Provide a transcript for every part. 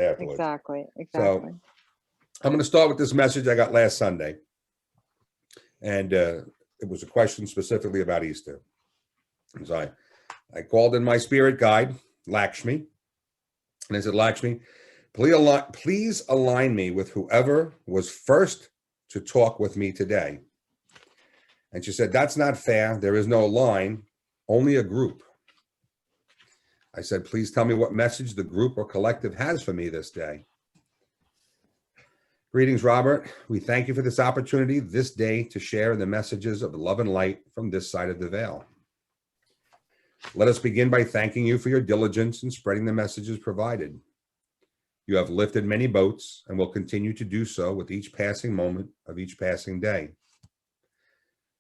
afterwards. Exactly. So I'm going to start with this message I got last Sunday. And it was a question specifically about Easter. So I called in my spirit guide, Lakshmi. And I said, Lakshmi, please align me with whoever was first to talk with me today. And she said, that's not fair. There is no line, only a group. I said, please tell me what message the group or collective has for me this day. Greetings, Robert. We thank you for this opportunity this day to share the messages of love and light from this side of the veil. Let us begin by thanking you for your diligence in spreading the messages provided. You have lifted many boats and will continue to do so with each passing moment of each passing day.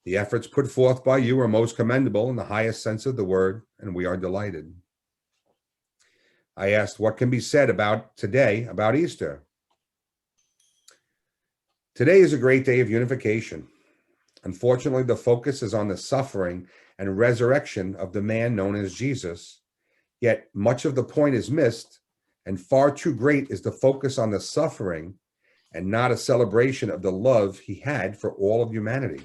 The efforts put forth by you are most commendable in the highest sense of the word, and we are delighted. I asked what can be said about today, about Easter. Today is a great day of unification. Unfortunately, the focus is on the suffering and resurrection of the man known as Jesus, yet much of the point is missed, and far too great is the focus on the suffering and not a celebration of the love he had for all of humanity.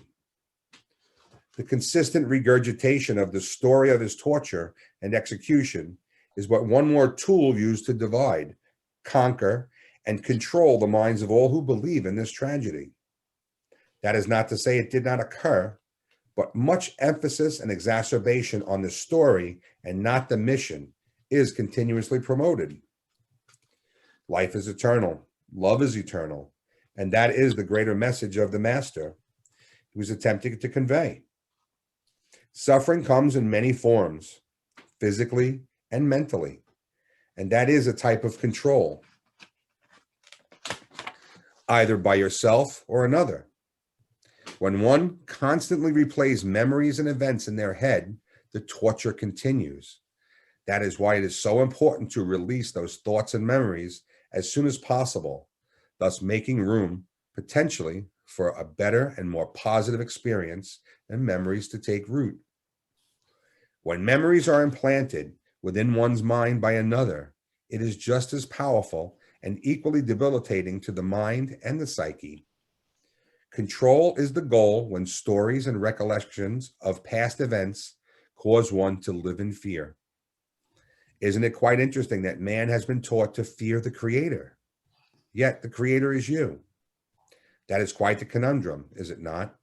The consistent regurgitation of the story of his torture and execution is but one more tool used to divide, conquer, and control the minds of all who believe in this tragedy. That is not to say it did not occur, but much emphasis and exacerbation on the story and not the mission is continuously promoted. Life is eternal, love is eternal, and that is the greater message of the Master he was attempting to convey. Suffering comes in many forms, physically and mentally, and that is a type of control, either by yourself or another. When one constantly replays memories and events in their head, the torture continues. That is why it is so important to release those thoughts and memories as soon as possible, thus making room potentially for a better and more positive experience and memories to take root. When memories are implanted within one's mind by another, it is just as powerful and equally debilitating to the mind and the psyche. Control is the goal when stories and recollections of past events cause one to live in fear. Isn't it quite interesting that man has been taught to fear the Creator? Yet the Creator is you. That is quite the conundrum, is it not?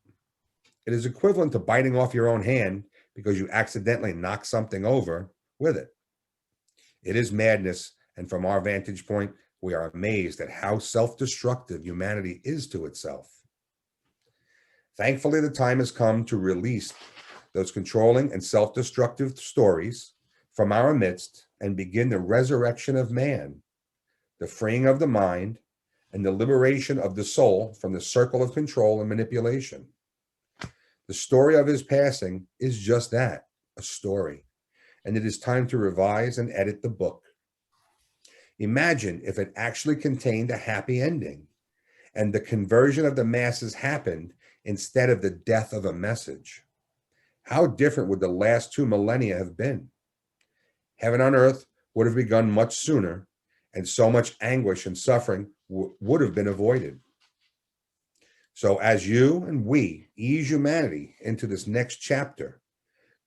It is equivalent to biting off your own hand because you accidentally knock something over with it. It is madness, and from our vantage point, we are amazed at how self-destructive humanity is to itself. Thankfully, the time has come to release those controlling and self-destructive stories from our midst and begin the resurrection of man, the freeing of the mind, and the liberation of the soul from the circle of control and manipulation. The story of his passing is just that, a story, and it is time to revise and edit the book. Imagine if it actually contained a happy ending and the conversion of the masses happened instead of the death of a message. How different would the last 2 millennia have been? Heaven on earth would have begun much sooner, and so much anguish and suffering would have been avoided. So as you and we ease humanity into this next chapter,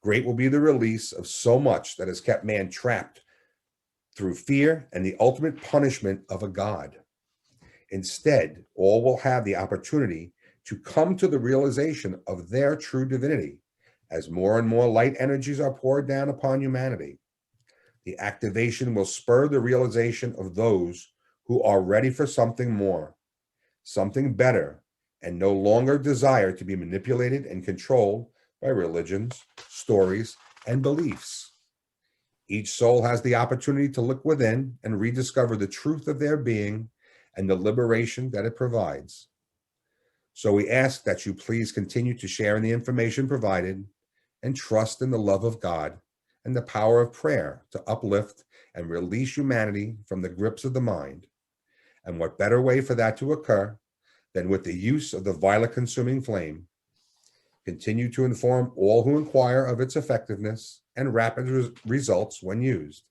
great will be the release of so much that has kept man trapped through fear and the ultimate punishment of a God. Instead, all will have the opportunity to come to the realization of their true divinity as more and more light energies are poured down upon humanity. The activation will spur the realization of those who are ready for something more, something better, and no longer desire to be manipulated and controlled by religions, stories, and beliefs. Each soul has the opportunity to look within and rediscover the truth of their being and the liberation that it provides. So we ask that you please continue to share in the information provided and trust in the love of God and the power of prayer to uplift and release humanity from the grips of the mind. And what better way for that to occur than with the use of the violet consuming flame? Continue to inform all who inquire of its effectiveness and rapid results when used.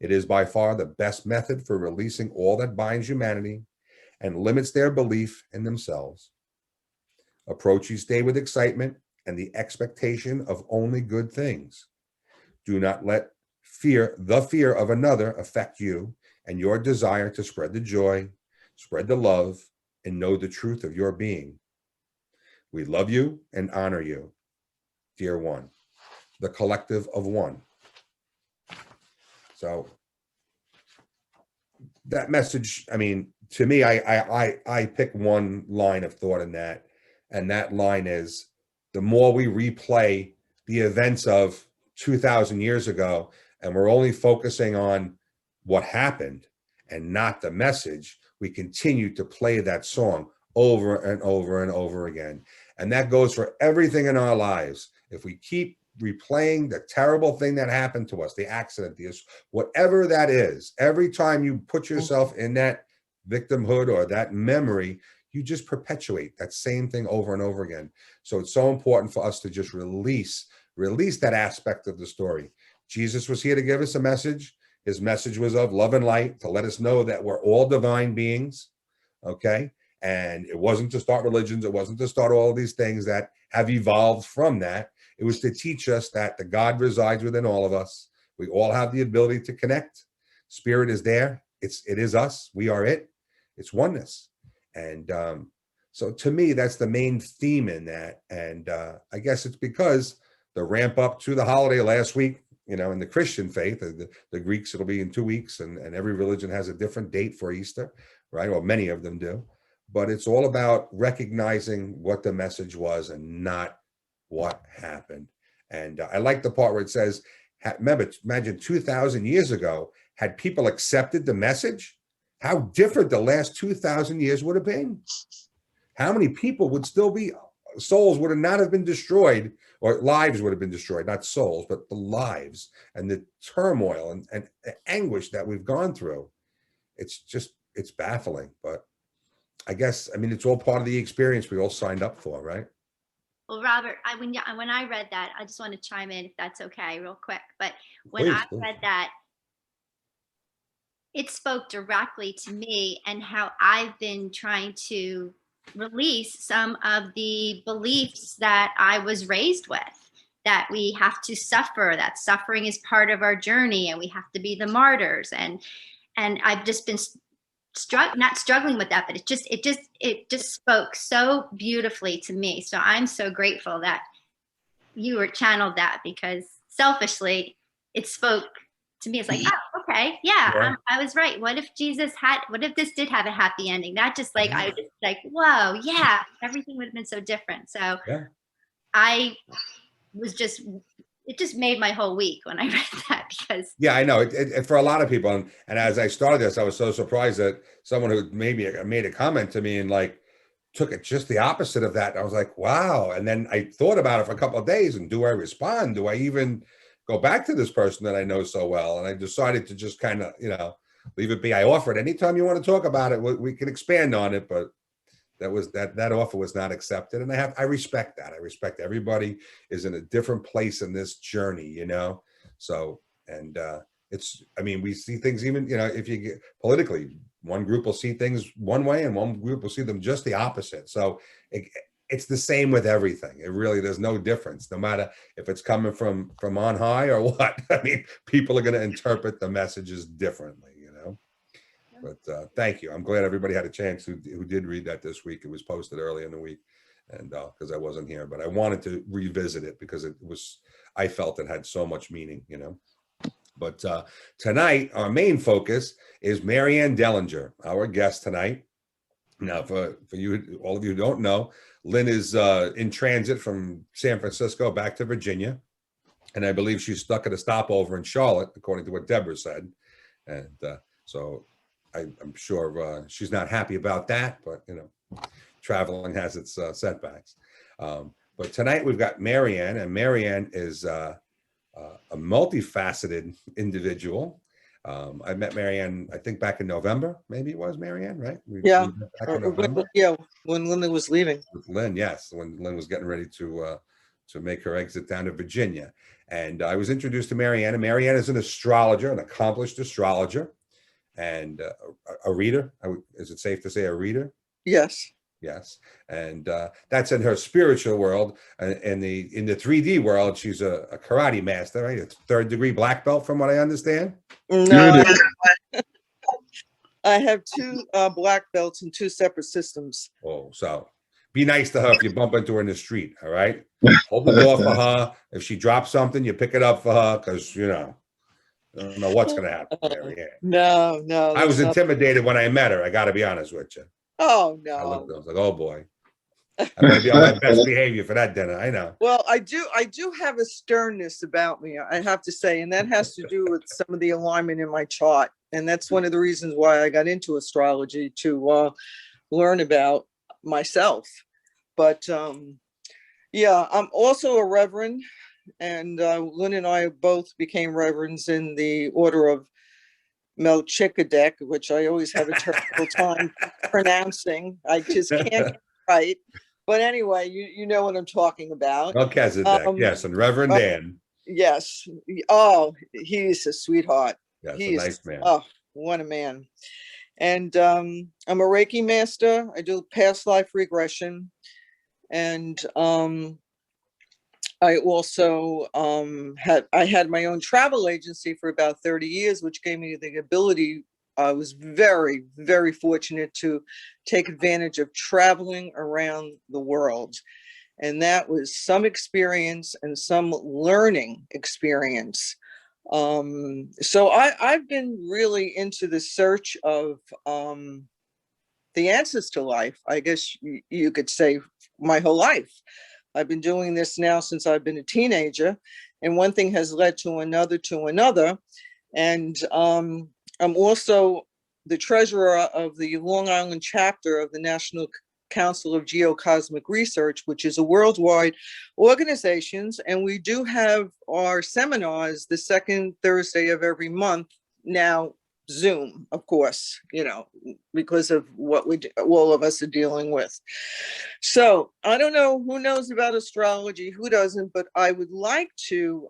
It is by far the best method for releasing all that binds humanity and limits their belief in themselves. Approach each day with excitement and the expectation of only good things. Do not let the fear of another affect you and your desire to spread the joy, spread the love, and know the truth of your being. We love you and honor you, dear one, the collective of one. So that message, I mean, to me, I pick one line of thought in that, and that line is, the more we replay the events of 2,000 years ago, and we're only focusing on what happened and not the message, we continue to play that song over and over and over again. And that goes for everything in our lives. If we keep replaying the terrible thing that happened to us, the accident, whatever that is, every time you put yourself in that victimhood or that memory, you just perpetuate that same thing over and over again. So it's so important for us to just release that aspect of the story. Jesus was here to give us a message. His message was of love and light, to let us know that we're all divine beings, okay? And it wasn't to start religions. It wasn't to start all of these things that have evolved from that. It was to teach us that the God resides within all of us. We all have the ability to connect. Spirit is there. It is us. We are it. It's oneness. And so to me, that's the main theme in that. And I guess it's because the ramp up to the holiday last week, you know, in the Christian faith, the Greeks, it'll be in 2 weeks, and every religion has a different date for Easter, right? Well, many of them do. But it's all about recognizing what the message was and not what happened. And I like the part where it says, remember, imagine 2,000 years ago, had people accepted the message, how different the last 2,000 years would have been. How many people would still be, souls would have not have been destroyed, or lives would have been destroyed, not souls, but the lives and the turmoil and anguish that we've gone through. It's just, it's baffling. But I guess, I mean, it's all part of the experience we all signed up for, right? Well, Robert, when I read that, I just want to chime in, if that's okay, real quick. But when Please, I please. read that, it spoke directly to me and how I've been trying to release some of the beliefs that I was raised with, that we have to suffer, that suffering is part of our journey and we have to be the martyrs. And I've just been not struggling with that, but it just spoke so beautifully to me. So I'm so grateful that you were channeled that, because selfishly it spoke to me. It's like, oh, okay, yeah. I was right. What if this did have a happy ending? That just like, I was just like, whoa, yeah, everything would have been so different. So Yeah. I was just, it just made my whole week when I read that, because Yeah, I know. It for a lot of people, and as I started this, I was so surprised that someone who maybe made a comment to me and like took it just the opposite of that. I was like, wow. And then I thought about it for a couple of days, and do I respond? Do I even go back to this person that I know so well? And I decided to just kind of, you know, leave it be. I offered, anytime you want to talk about it, we can expand on it, but that offer was not accepted. And I respect that. I respect everybody is in a different place in this journey, you know? So, and it's, I mean, we see things even, you know, if you get politically, one group will see things one way and one group will see them just the opposite. So it's the same with everything. It really, there's no difference, no matter if it's coming from on high or what. I mean, people are going to interpret the messages differently, you know? But thank you. I'm glad everybody had a chance who did read that this week. It was posted early in the week, and because I wasn't here, but I wanted to revisit it because I felt it had so much meaning, you know. But tonight, our main focus is Marianne Dellinger, our guest tonight. Now, for you, all of you who don't know, Lynn is in transit from San Francisco back to Virginia, and I believe she's stuck at a stopover in Charlotte, according to what Deborah said, and so. I'm sure she's not happy about that, but you know, traveling has its setbacks. But tonight we've got Marianne, and Marianne is a multifaceted individual. I met Marianne, I think back in November, maybe it was Marianne, right? We Back in November. Yeah, when Lynn was leaving. With Lynn, yes, when Lynn was getting ready to to make her exit down to Virginia. And I was introduced to Marianne. And Marianne is an astrologer, an accomplished astrologer, and a reader. Is it safe to say a reader? Yes. Yes, and that's in her spiritual world. In the 3D world, she's a karate master, right? It's 3rd degree black belt, from what I understand. No, I have 2 black belts in 2 separate systems. Oh, so be nice to her if you bump into her in the street. All right, hold the door for her. If she drops something, you pick it up for her, because I don't know what's gonna happen. No. I was intimidated when I met her. I got to be honest with you. Oh I no. was like, oh boy, I'm gonna be on my best behavior for that dinner. I know. Well, I do have a sternness about me, I have to say, and that has to do with some of the alignment in my chart. And that's one of the reasons why I got into astrology, to learn about myself. But yeah, I'm also a reverend, and Lynn and I both became reverends in the order of Melchizedek, which I always have a terrible time pronouncing. I just can't get it right. But anyway, you know what I'm talking about. Melchizedek, yes, and Reverend Dan. Yes. Oh, he's a sweetheart. Yes, He's a nice man. Oh, what a man. And I'm a Reiki master. I do past life regression. And I also had my own travel agency for about 30 years, which gave me the ability. I was very, very fortunate to take advantage of traveling around the world. And that was some experience and some learning experience. So I've been really into the search of the answers to life, I guess you could say, my whole life. I've been doing this now since I've been a teenager, and one thing has led to another to another. And I'm also the treasurer of the Long Island chapter of the National Council of Geocosmic Research, which is a worldwide organization. And we do have our seminars the 2nd Thursday of every month now. Zoom, of course, because of what all of us are dealing with. So I don't know who knows about astrology, who doesn't, but I would like to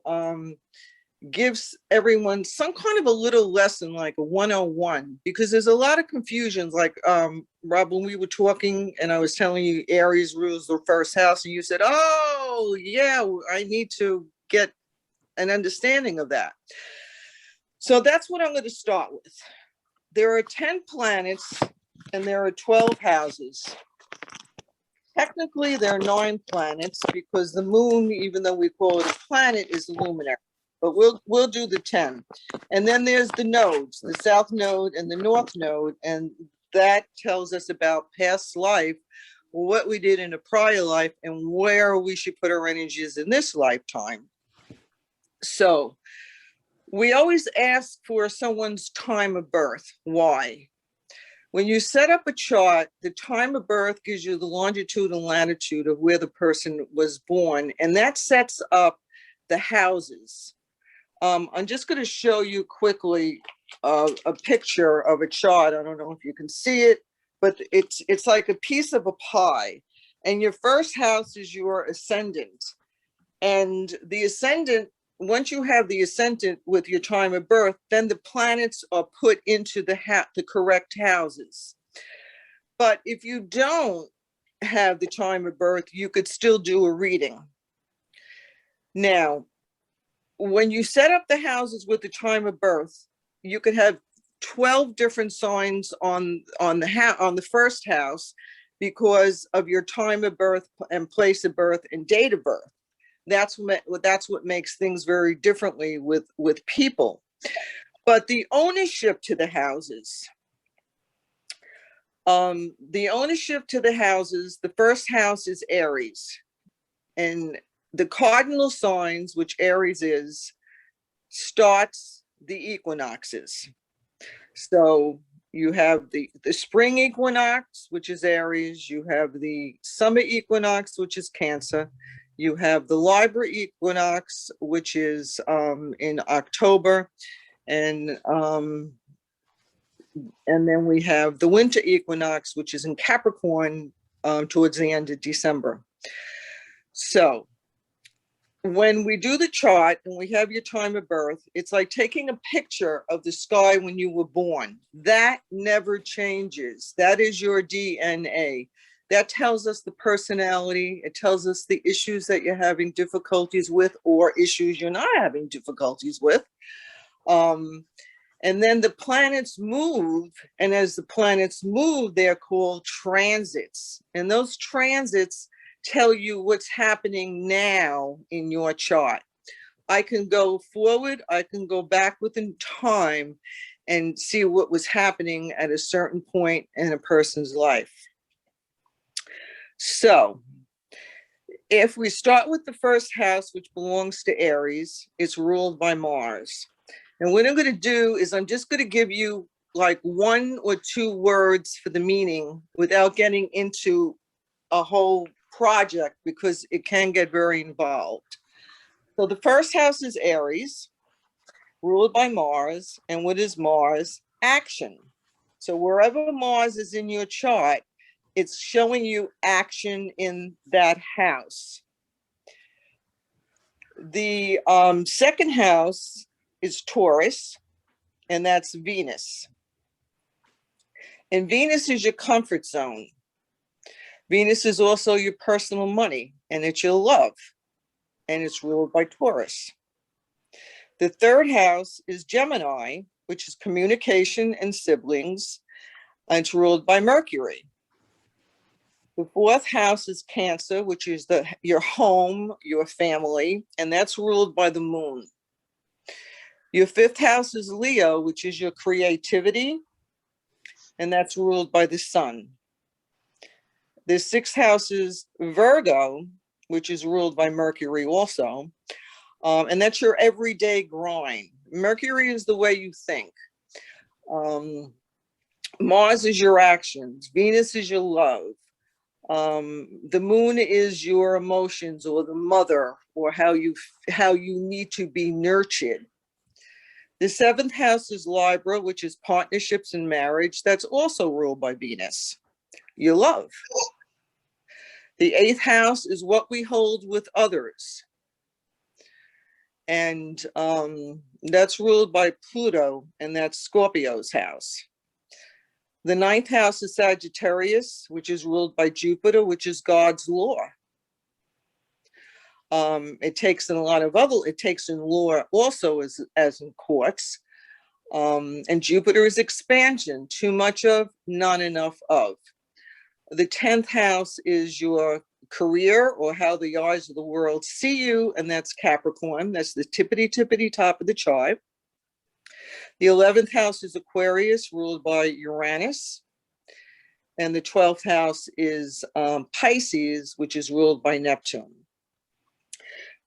give everyone some kind of a little lesson, like a 101, because there's a lot of confusions. Like Rob, when we were talking and I was telling you Aries rules the 1st house, and you said, oh yeah, I need to get an understanding of that. So that's what I'm going to start with. There are 10 planets and there are 12 houses. Technically, there are 9 planets, because the moon, even though we call it a planet, is luminary. But we'll do the 10. And then there's the nodes, the south node and the north node. And that tells us about past life, what we did in a prior life, and where we should put our energies in this lifetime. So we always ask for someone's time of birth. Why? When you set up a chart, the time of birth gives you the longitude and latitude of where the person was born, and that sets up the houses. I'm just going to show you quickly a picture of a chart. I don't know if you can see it, but it's like a piece of a pie. And your first house is your ascendant. And the ascendant, once you have the ascendant with your time of birth, then the planets are put into the correct houses. But if you don't have the time of birth, you could still do a reading. Now, when you set up the houses with the time of birth, you could have 12 different signs on the first house because of your time of birth and place of birth and date of birth. That's what makes things very differently with people. But the ownership to the houses, the first house is Aries, and the cardinal signs, which Aries is, starts the equinoxes. So you have the spring equinox, which is Aries. You have the summer equinox, which is Cancer. You have the Libra equinox, which is in October, and then we have the winter equinox, which is in Capricorn towards the end of December. So when we do the chart and we have your time of birth, it's like taking a picture of the sky when you were born. That never changes. That is your DNA. That tells us the personality. It tells us the issues that you're having difficulties with or issues you're not having difficulties with. And then the planets move. And as the planets move, they're called transits. And those transits tell you what's happening now in your chart. I can go forward, I can go back within time and see what was happening at a certain point in a person's life. So if we start with the first house, which belongs to Aries, it's ruled by Mars. And what I'm going to do is I'm just going to give you like 1 or 2 words for the meaning without getting into a whole project because it can get very involved. So the first house is Aries, ruled by Mars. And what is Mars? Action. So wherever Mars is in your chart, it's showing you action in that house. The second house is Taurus, and that's Venus. And Venus is your comfort zone. Venus is also your personal money, and it's your love, and it's ruled by Taurus. The third house is Gemini, which is communication and siblings, and it's ruled by Mercury. The fourth house is Cancer, which is your home, your family, and that's ruled by the moon. Your fifth house is Leo, which is your creativity, and that's ruled by the sun. The sixth house is Virgo, which is ruled by Mercury also, and that's your everyday grind. Mercury is the way you think. Mars is your actions. Venus is your love. The moon is your emotions or the mother or how you need to be nurtured. The seventh house is Libra, which is partnerships and marriage. That's also ruled by Venus. Your love. The eighth house is what we hold with others. And that's ruled by Pluto, and that's Scorpio's house. The ninth house is Sagittarius, which is ruled by Jupiter, which is God's law. It takes in law also as in courts. And Jupiter is expansion, too much of, not enough of. The 10th house is your career or how the eyes of the world see you, and that's Capricorn. That's the tippity top of the chart. The 11th house is Aquarius, ruled by Uranus. And the 12th house is Pisces, which is ruled by Neptune.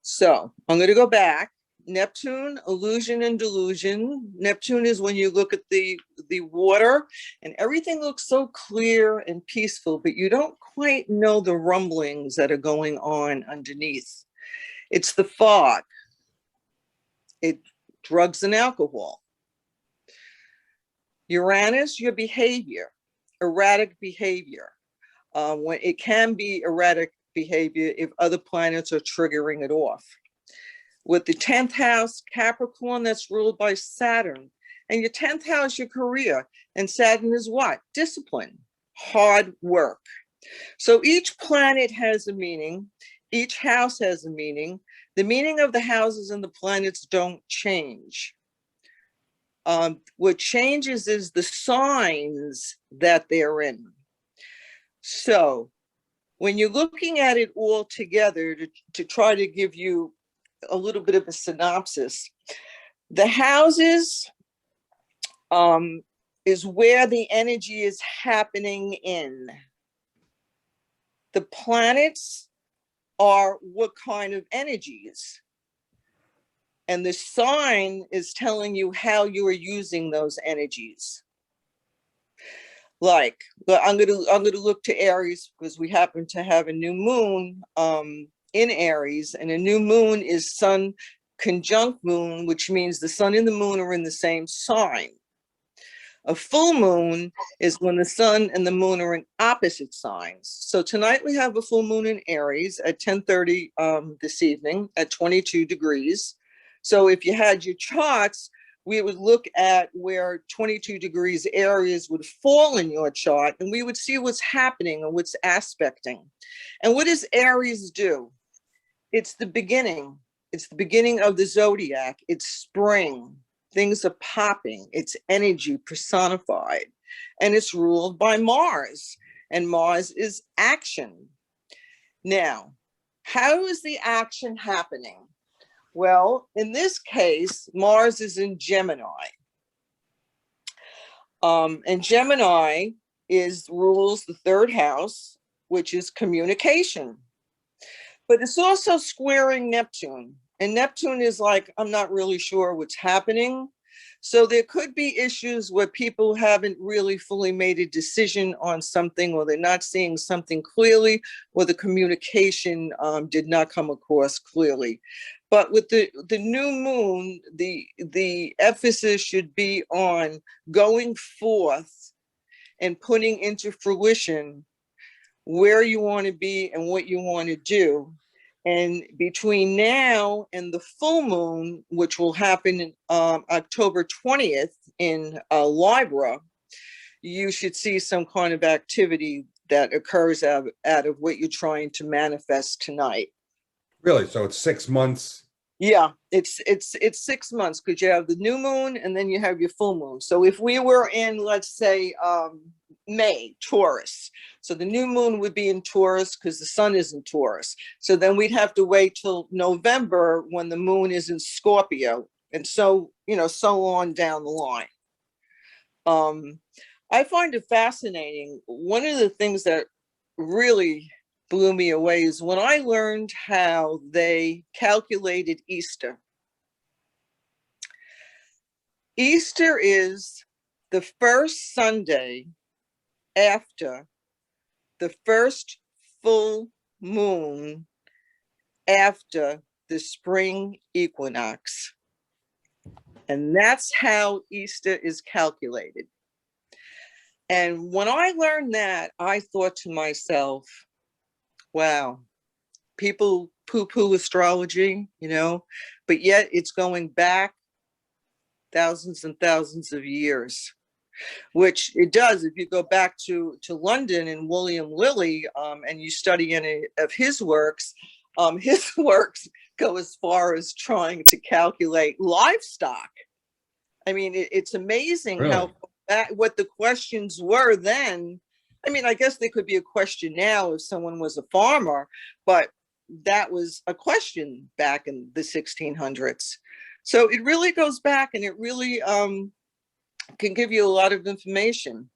So I'm going to go back. Neptune, illusion and delusion. Neptune is when you look at the water and everything looks so clear and peaceful, but you don't quite know the rumblings that are going on underneath. It's the fog. It's drugs and alcohol. Uranus, your behavior, erratic behavior. When it can be erratic behavior if other planets are triggering it off. With the 10th house, Capricorn, that's ruled by Saturn. And your 10th house, your career. And Saturn is what? Discipline, hard work. So each planet has a meaning. Each house has a meaning. The meaning of the houses and the planets don't change. What changes is the signs that they're in. So when you're looking at it all together to try to give you a little bit of a synopsis, the houses is where the energy is happening in. The planets are what kind of energies. And the sign is telling you how you are using those energies. Like, I'm gonna look to Aries because we happen to have a new moon in Aries, and a new moon is sun conjunct moon, which means the sun and the moon are in the same sign. A full moon is when the sun and the moon are in opposite signs. So tonight we have a full moon in Aries at 10:30 this evening at 22 degrees. So if you had your charts, we would look at where 22 degrees Aries would fall in your chart, and we would see what's happening or what's aspecting. And what does Aries do? It's the beginning. It's the beginning of the zodiac. It's spring. Things are popping. It's energy personified. And it's ruled by Mars. And Mars is action. Now, how is the action happening? Well, in this case, Mars is in Gemini. And Gemini rules the third house, which is communication. But it's also squaring Neptune. And Neptune is like, I'm not really sure what's happening. So there could be issues where people haven't really fully made a decision on something, or they're not seeing something clearly, or the communication did not come across clearly. But with the new moon, the emphasis should be on going forth and putting into fruition where you want to be and what you want to do. And between now and the full moon, which will happen October 20th in Libra, you should see some kind of activity that occurs out of what you're trying to manifest tonight. Really? So it's 6 months? Yeah, it's 6 months, because you have the new moon and then you have your full moon. So if we were in, let's say, May, Taurus. So the new moon would be in Taurus because the sun is in Taurus. So then we'd have to wait till November when the moon is in Scorpio. And so, so on down the line. I find it fascinating. One of the things that really blew me away is when I learned how they calculated Easter. Easter is the first Sunday after the first full moon after the spring equinox. And that's how Easter is calculated. And when I learned that, I thought to myself, wow, people poo-poo astrology, but yet it's going back thousands and thousands of years. Which it does. If you go back to London and William Lilly, and you study any of his works go as far as trying to calculate livestock. I mean, it's amazing really how what the questions were then. I mean, I guess they could be a question now if someone was a farmer, but that was a question back in the 1600s. So it really goes back, and it really can give you a lot of information.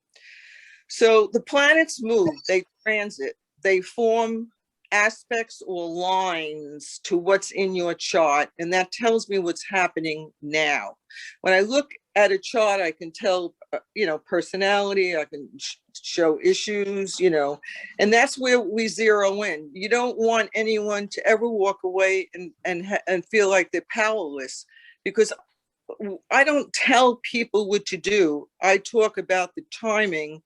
So the planets move, they transit, they form aspects or lines to what's in your chart, and that tells me what's happening now. When I look at a chart, I can tell, personality, I can show issues, and that's where we zero in. You don't want anyone to ever walk away and feel like they're powerless, because I don't tell people what to do. I talk about the timing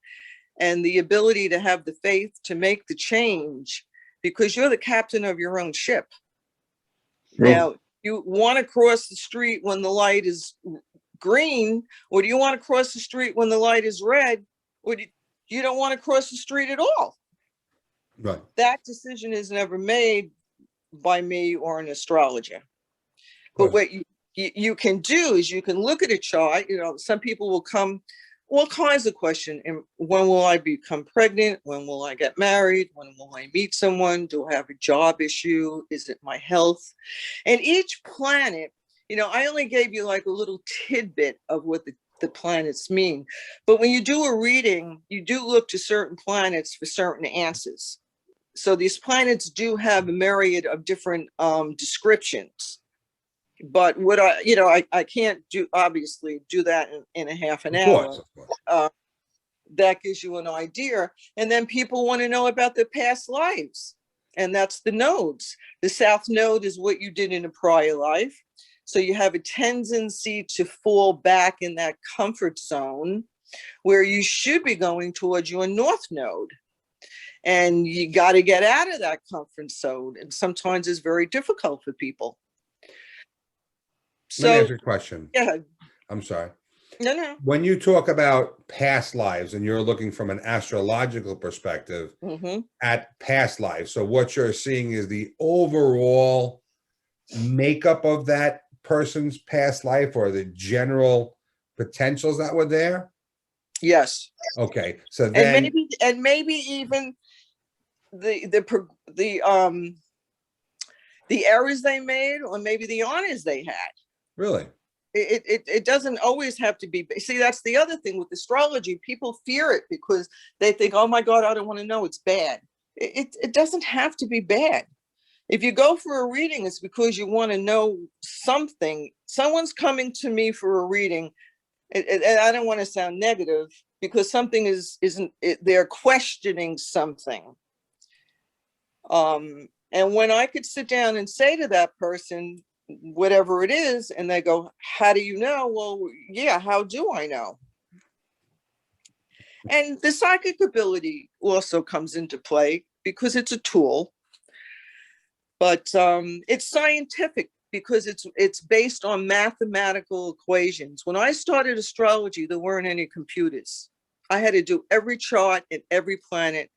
and the ability to have the faith to make the change, because you're the captain of your own ship. Right. Now, you want to cross the street when the light is green, or do you want to cross the street when the light is red, or do you don't want to cross the street at all? Right. That decision is never made by me or an astrologer. But what you can do is you can look at a chart. Some people will come all kinds of questions. And when will I become pregnant? When will I get married? When will I meet someone? Do I have a job issue? Is it my health? And each planet, I only gave you like a little tidbit of what the planets mean. But when you do a reading, you do look to certain planets for certain answers. So these planets do have a myriad of different descriptions. But what I can't obviously do that in a half an hour. Of course. That gives you an idea. And then people want to know about their past lives. And that's the nodes. The South Node is what you did in a prior life. So you have a tendency to fall back in that comfort zone. where you should be going towards your north node. And you got to get out of that comfort zone. And sometimes it's very difficult for people. Let me ask So, you a question. yeah, I'm sorry. no. When you talk about past lives and you're looking from an astrological perspective Mm-hmm. at past lives, so what you're seeing is the overall makeup of that person's past life or the general potentials that were there? Yes. Okay. So And then maybe even the errors they made, or maybe the honors they had. really? It doesn't always have to be. See, that's the other thing with astrology. People fear it because they think, oh my God, I don't want to know, it's bad. It doesn't have to be bad. If you go for a reading, it's because you want to know something. Someone's coming to me for a reading, and I don't want to sound negative, because something isn't, they're questioning something. And when I could sit down and say to that person, whatever it is, and they go, how do you know? Well, yeah, how do I know? And the psychic ability also comes into play because it's a tool, but it's scientific because it's based on mathematical equations. When I started astrology, there weren't any computers. I had to do every chart and every planet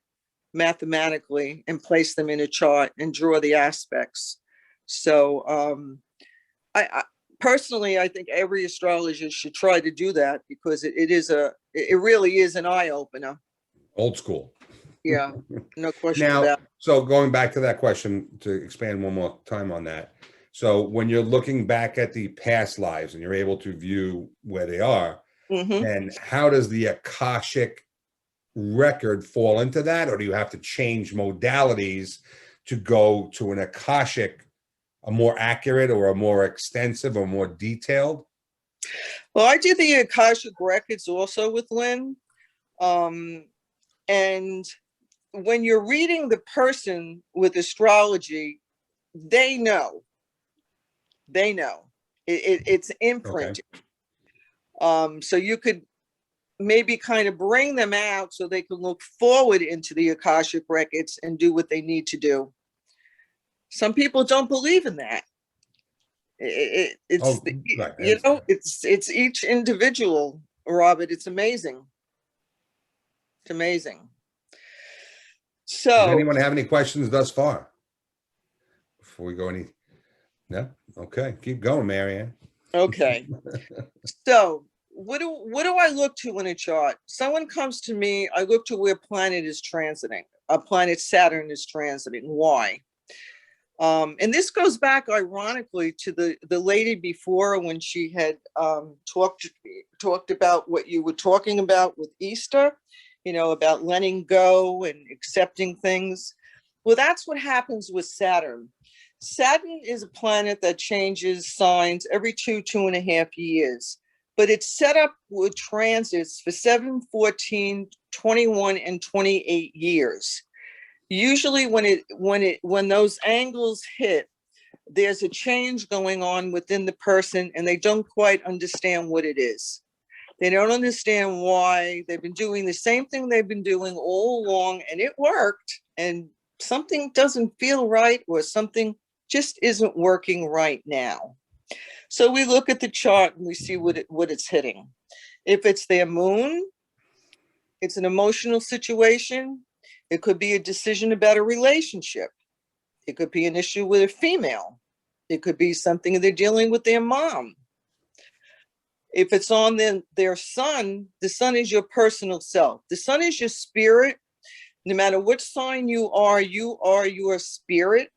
mathematically and place them in a chart and draw the aspects. So I personally, I think every astrologer should try to do that, because it really is an eye opener. Old school. Yeah, no question Now, about it. so going back to that question, to expand one more time on that. So when you're looking back at the past lives and you're able to view where they are, Mm-hmm. then how does the Akashic record fall into that? Or do you have to change modalities to go to an Akashic, a more accurate or a more extensive or more detailed? Well, I did the Akashic records also with Lynn. And when you're reading the person with astrology, they know. It's imprinted. Okay. So you could maybe kind of bring them out so they can look forward into the Akashic records and do what they need to do. Some people don't believe in that. It's Right. it's each individual, Robert. It's amazing. It's amazing. Does So, anyone have any questions thus far? Before we go any? No? Okay. Keep going, Marianne. okay. So what do I look to in a chart? Someone comes to me, I look to where planet is transiting. A planet Saturn is transiting. Why? And this goes back ironically to the lady before, when she had talked about what you were talking about with Easter, about letting go and accepting things. Well, that's what happens with Saturn. Saturn is a planet that changes signs every 2.5 years, but it's set up with transits for 7, 14, 21, and 28 years. Usually when those angles hit, there's a change going on within the person, and they don't quite understand what it is. They don't understand why. They've been doing the same thing they've been doing all along, and it worked, and something doesn't feel right, or something just isn't working right now. So we look at the chart and we see what it's hitting. If it's their moon, it's an emotional situation. It could be a decision about a relationship. It could be an issue with a female. It could be something they're dealing with their mom. If it's on their sun, the sun is your personal self. The sun is your spirit. No matter what sign you are your spirit.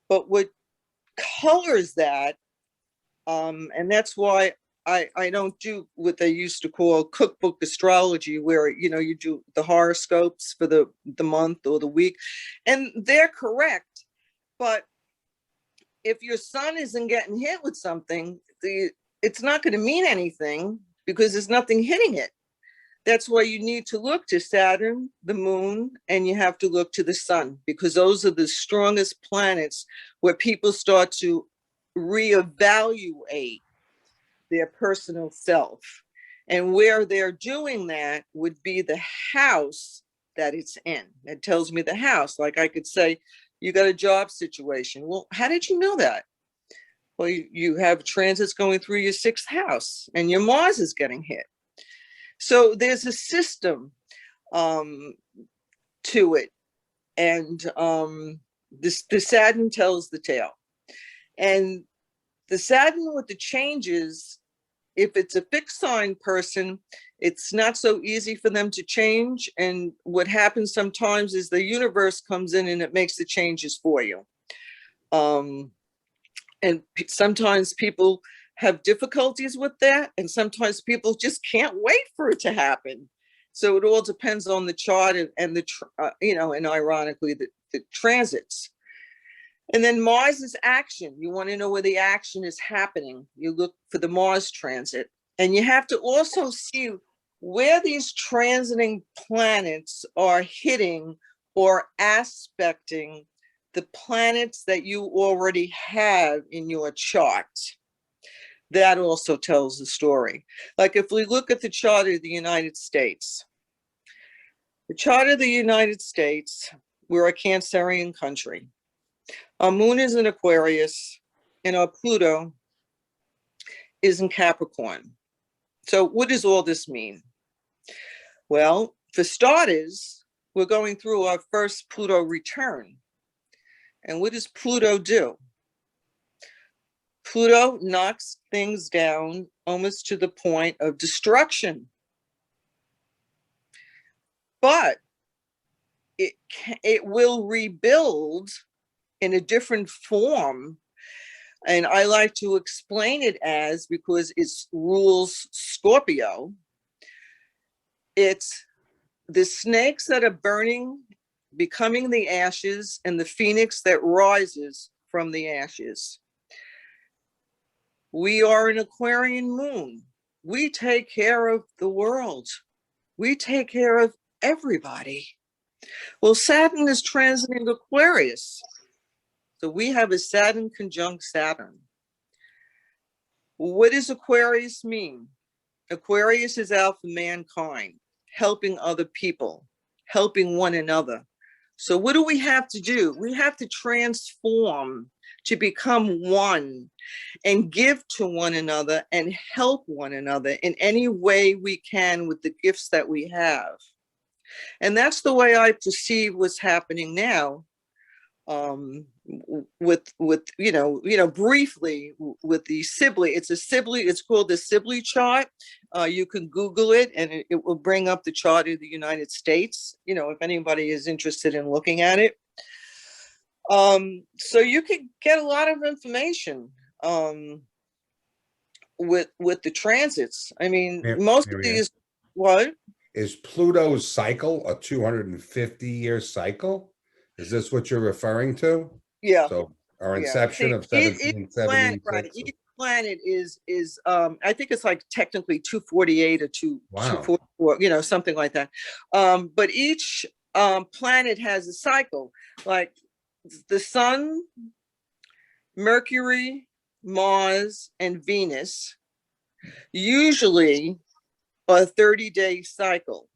But what colors that, and that's why I don't do what they used to call cookbook astrology, where you do the horoscopes for the month or the week, and they're correct. But if your sun isn't getting hit with something, it's not going to mean anything, because there's nothing hitting it. That's why you need to look to Saturn, the moon, and you have to look to the sun, because those are the strongest planets where people start to reevaluate their personal self. And where they're doing that would be the house that it's in. It tells me the house. Like I could say, you got a job situation. Well, how did you know that? Well, you have transits going through your 6th house and your Mars is getting hit. So there's a system to it. And the Saturn tells the tale. And the Saturn with the changes, if it's a fixed sign person, it's not so easy for them to change. And what happens sometimes is the universe comes in and it makes the changes for you. And sometimes people have difficulties with that. And sometimes people just can't wait for it to happen. So it all depends on the chart and the, and ironically, the transits. And then Mars is action. You want to know where the action is happening. You look for the Mars transit. And you have to also see where these transiting planets are hitting or aspecting the planets that you already have in your chart. That also tells the story. Like if we look at the chart of the United States, the chart of the United States, we're a Cancerian country. Our moon is in Aquarius and our Pluto is in Capricorn. So what does all this mean? Well, for starters, we're going through our first Pluto return. And what does Pluto do? Pluto knocks things down almost to the point of destruction. But it will rebuild in a different form. And I like to explain it as, because it rules Scorpio, it's the snakes that are burning, becoming the ashes, and the phoenix that rises from the ashes. We are an Aquarian moon. We take care of the world. We take care of everybody. Well, Saturn is transiting Aquarius. So we have a Saturn conjunct Saturn. What does Aquarius mean? Aquarius is out for mankind, helping other people, helping one another. So what do we have to do? We have to transform to become one and give to one another and help one another in any way we can with the gifts that we have. And that's the way I perceive what's happening now. With briefly with the Sibley, it's called the Sibley chart. You can Google it and it will bring up the chart of the United States, if anybody is interested in looking at it. So you can get a lot of information with the transits. I mean, most of these, what? Is Pluto's cycle a 250-year cycle? Is this what you're referring to? Yeah. So our inception of 1776. Right. Each planet is I think it's like technically 248 or 244, something like that. But each planet has a cycle. Like the Sun, Mercury, Mars, and Venus usually a 30-day cycle.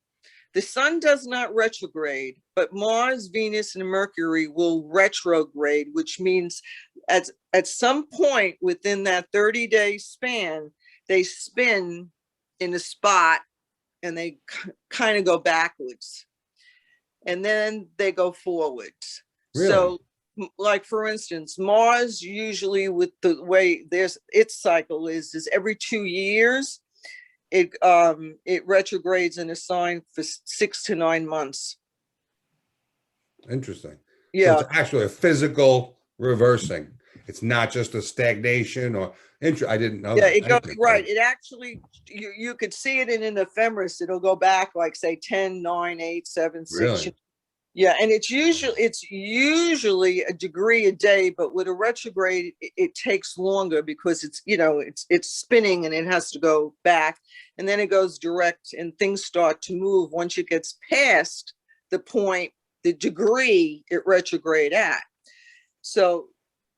The Sun does not retrograde, but Mars, Venus, and Mercury will retrograde, which means at some point within that 30-day span, they spin in a spot and they kind of go backwards. And then they go forwards. Really? So, like for instance, Mars usually, with the way its cycle is every 2 years, it retrogrades in a sign for 6 to 9 months. Interesting. Yeah. So it's actually a physical reversing. It's not just a stagnation or I didn't know. Yeah, that. Right. It actually, you could see it in an ephemeris. It'll go back like say 10, 9, 8, 7, 6. Really? Yeah, and it's usually a degree a day, but with a retrograde, it takes longer because it's spinning and it has to go back, and then it goes direct, and things start to move once it gets past the point, the degree it retrograde at. So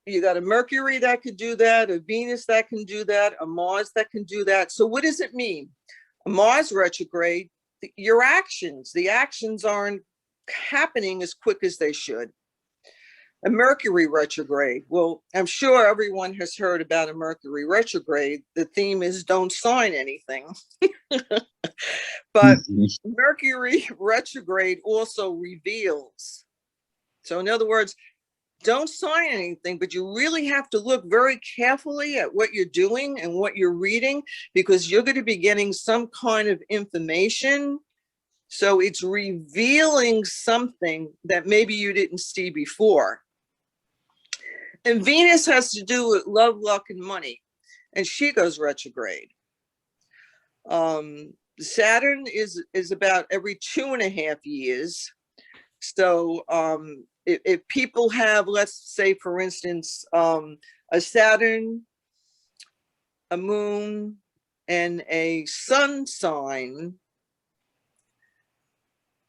you got a Mercury that could do that, a Venus that can do that, a Mars that can do that. So what does it mean? Mars retrograde, your actions, the actions aren't happening as quick as they should. A Mercury retrograde. Well, I'm sure everyone has heard about a Mercury retrograde. The theme is don't sign anything. But Mercury retrograde also reveals. So in other words, don't sign anything, but you really have to look very carefully at what you're doing and what you're reading, because you're going to be getting some kind of information. So it's revealing something that maybe you didn't see before. And Venus has to do with love, luck, and money. And she goes retrograde. Saturn is about every 2.5 years. So if people have, let's say, for instance, a Saturn, a moon, and a sun sign,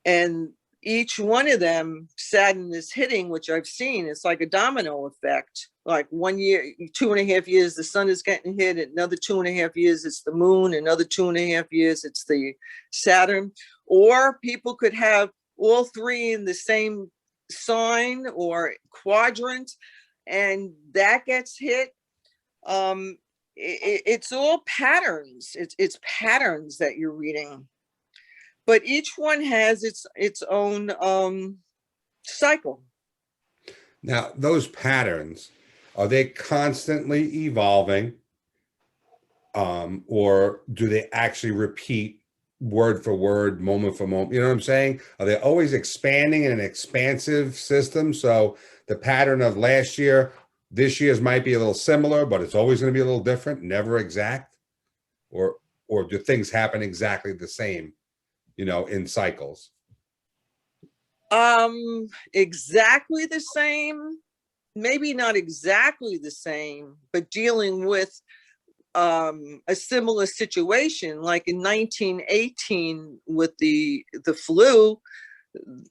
and each one of them Saturn is hitting, which I've seen, it's like a domino effect. Like 1 year, 2.5 years, the sun is getting hit. Another 2.5 years, it's the moon. Another 2.5 years, it's the Saturn. Or people could have all three in the same sign or quadrant, and that gets hit. It's all patterns. It's patterns that you're reading, but each one has its own cycle. Now, those patterns, are they constantly evolving, or do they actually repeat word for word, moment for moment? You know what I'm saying? Are they always expanding in an expansive system? So the pattern of last year, this year's might be a little similar, but it's always going to be a little different, never exact? Or do things happen exactly the same, you know, in cycles? Exactly the same, maybe not exactly the same, but dealing with a similar situation. Like in 1918 with the flu,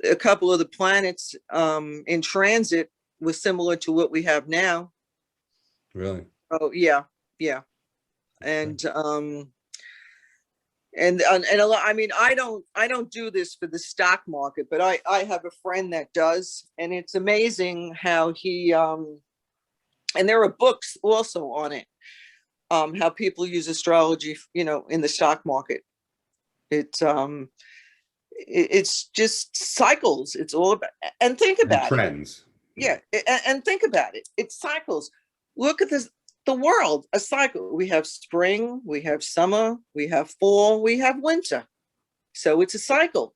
a couple of the planets in transit was similar to what we have now. Really? Oh yeah. And and a lot, I mean, I don't do this for the stock market, but I have a friend that does, and it's amazing how he and there are books also on it, how people use astrology, you know, in the stock market. It's just cycles. It's all about, and think about it. Trends. Yeah, and think about it. It's cycles. Look at this. The world, a cycle. We have spring, we have summer, we have fall, we have winter. So it's a cycle.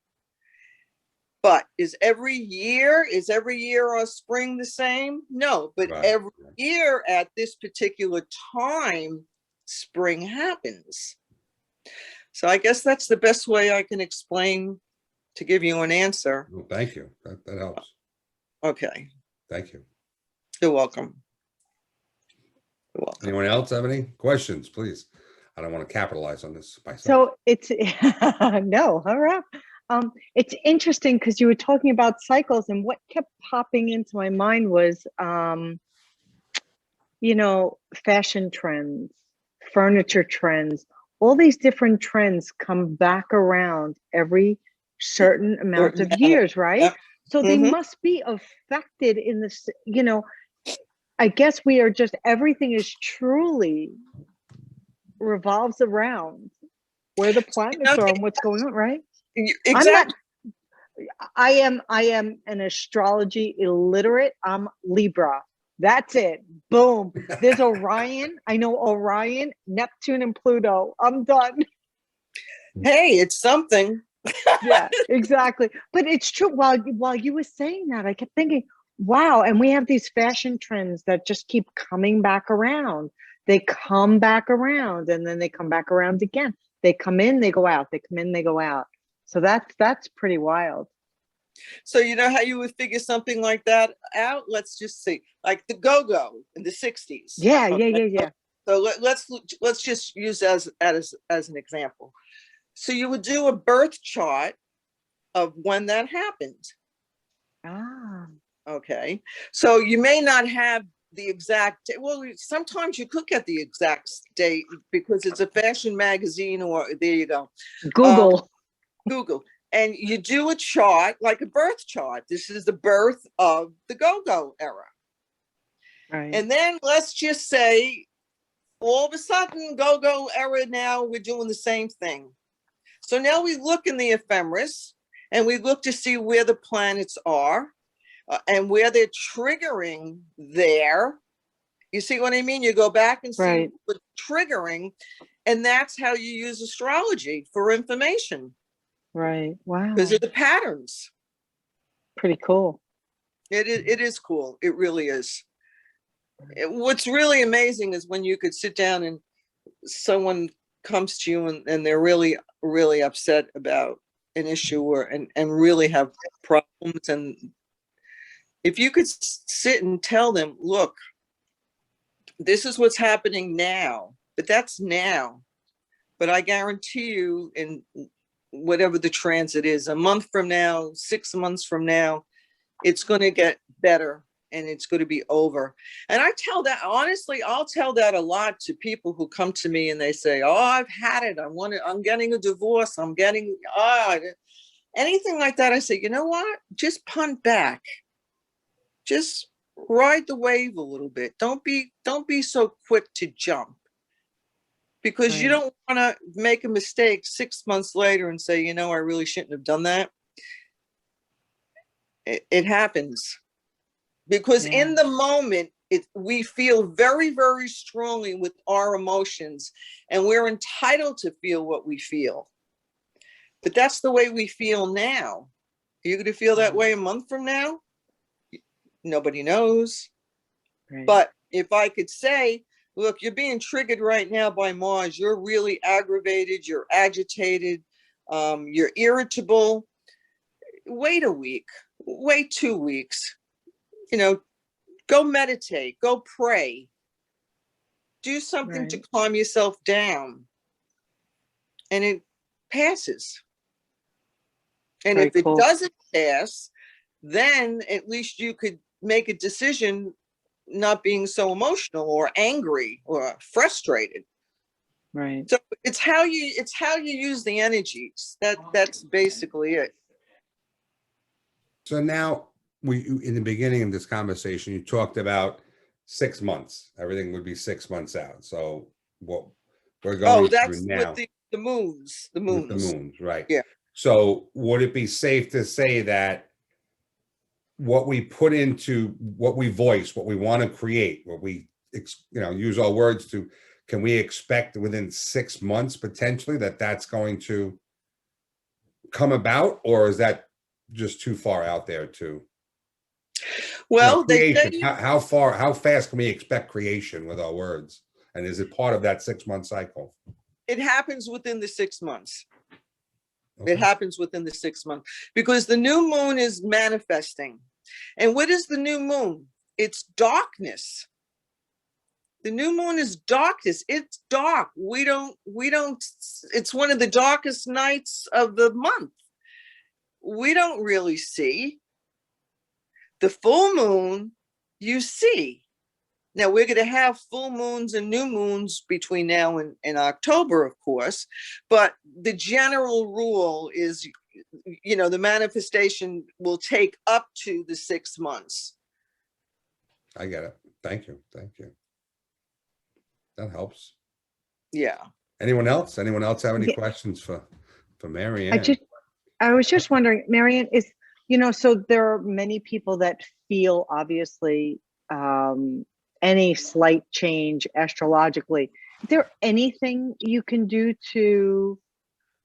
But is every year our spring the same? No, but Right. every year at this particular time, spring happens. So I guess that's the best way I can explain to give you an answer. Well, thank you. That helps. Okay. Thank you. You're welcome. Anyone else have any questions, please? I don't want to capitalize on this myself. So it's no, all right. It's interesting because you were talking about cycles, and what kept popping into my mind was, you know, fashion trends, furniture trends, all these different trends come back around every certain amount of years, right? Yep. So they must be affected in this, you know, I guess we are just, everything is truly revolves around where the planets are and what's going on, right? Exactly. I am an astrology illiterate. I'm Libra. That's it. Boom. There's Orion. I know Orion, Neptune, and Pluto. I'm done. Hey, it's something. Yeah, exactly. But it's true. While you were saying that, I kept thinking, wow. And we have these fashion trends that just keep coming back around. They come back around, and then they come back around again. They come in, they go out. They come in, they go out. So that's pretty wild. So you know how you would figure something like that out? Let's just see, like the go-go in the 60s. Yeah, okay? yeah. So let's just use as an example. So you would do a birth chart of when that happened. Ah. Okay. So you may not have the exact well, sometimes you could get the exact date because it's a fashion magazine, or there you go. Google. Google. And you do a chart, like a birth chart. This is the birth of the go-go era. Right. And then let's just say, all of a sudden, go-go era, now we're doing the same thing. So now we look in the ephemeris and we look to see where the planets are and where they're triggering there. You see what I mean? You go back and see Right. what's triggering, and that's how you use astrology for information. Right. Wow. Because of the patterns. Pretty cool. It is cool. It really is. What's really amazing is when you could sit down and someone comes to you and they're really, really upset about an issue and really have problems. And if you could sit and tell them, look, this is what's happening now, but that's now. But I guarantee you, in whatever the transit is, a month from now, 6 months from now, it's going to get better and it's going to be over. And I tell that, honestly, I'll tell that a lot to people who come to me and they say, oh, I've had it. I'm getting a divorce. I'm getting, anything like that. I say, you know what? Just punt back. Just ride the wave a little bit. Don't be so quick to jump. Because you don't want to make a mistake 6 months later and say, you know, I really shouldn't have done that. It happens. Because in the moment, we feel very, very strongly with our emotions, and we're entitled to feel what we feel. But that's the way we feel now. Are you going to feel that way a month from now? Nobody knows. Right. But if I could say, look, you're being triggered right now by Mars. You're really aggravated. You're agitated. You're irritable. Wait a week. Wait 2 weeks. You know, go meditate. Go pray. Do something to calm yourself down. And it passes. And if it doesn't pass, then at least you could make a decision not being so emotional or angry or frustrated. Right. So it's how you use the energies. That's basically it. So now in the beginning of this conversation, you talked about 6 months. Everything would be 6 months out. So what we're going that's through now. with the moons. The With moons. the moons, right. Yeah. So would it be safe to say that what we put into what we voice, what we want to create, what we, use our words to, can we expect within 6 months potentially that's going to come about, or is that just too far out there to? Well, creation. How fast can we expect creation with our words? And is it part of that 6 month cycle? It happens within the 6 months. Okay. It happens within the 6 months because the new moon is manifesting. And what is the new moon? It's darkness. The new moon is darkness. It's dark. We don't, it's one of the darkest nights of the month. We don't really see. The full moon, you see. Now we're going to have full moons and new moons between now and October, of course, but the general rule is, the manifestation will take up to the 6 months. I get it. Thank you. That helps. Yeah. Anyone else have any questions for Mary Ann? I was just wondering, Mary Ann, is, so there are many people that feel obviously any slight change astrologically. Is there anything you can do to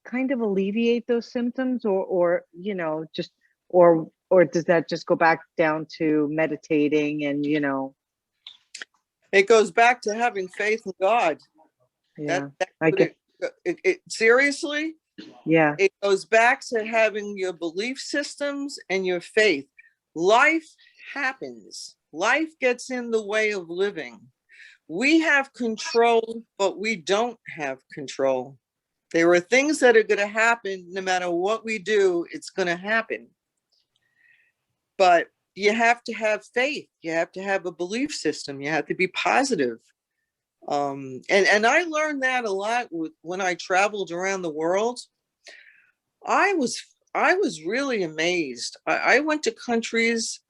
kind of alleviate those symptoms, or does that just go back down to meditating and, It goes back to having faith in God. Yeah. Seriously? Yeah. It goes back to having your belief systems and your faith. Life happens. Life gets in the way of living. We have control, but we don't have control. There are things that are going to happen no matter what we do, it's going to happen. But you have to have faith. You have to have a belief system. You have to be positive. And I learned that a lot when I traveled around the world. I was really amazed. I went to countries,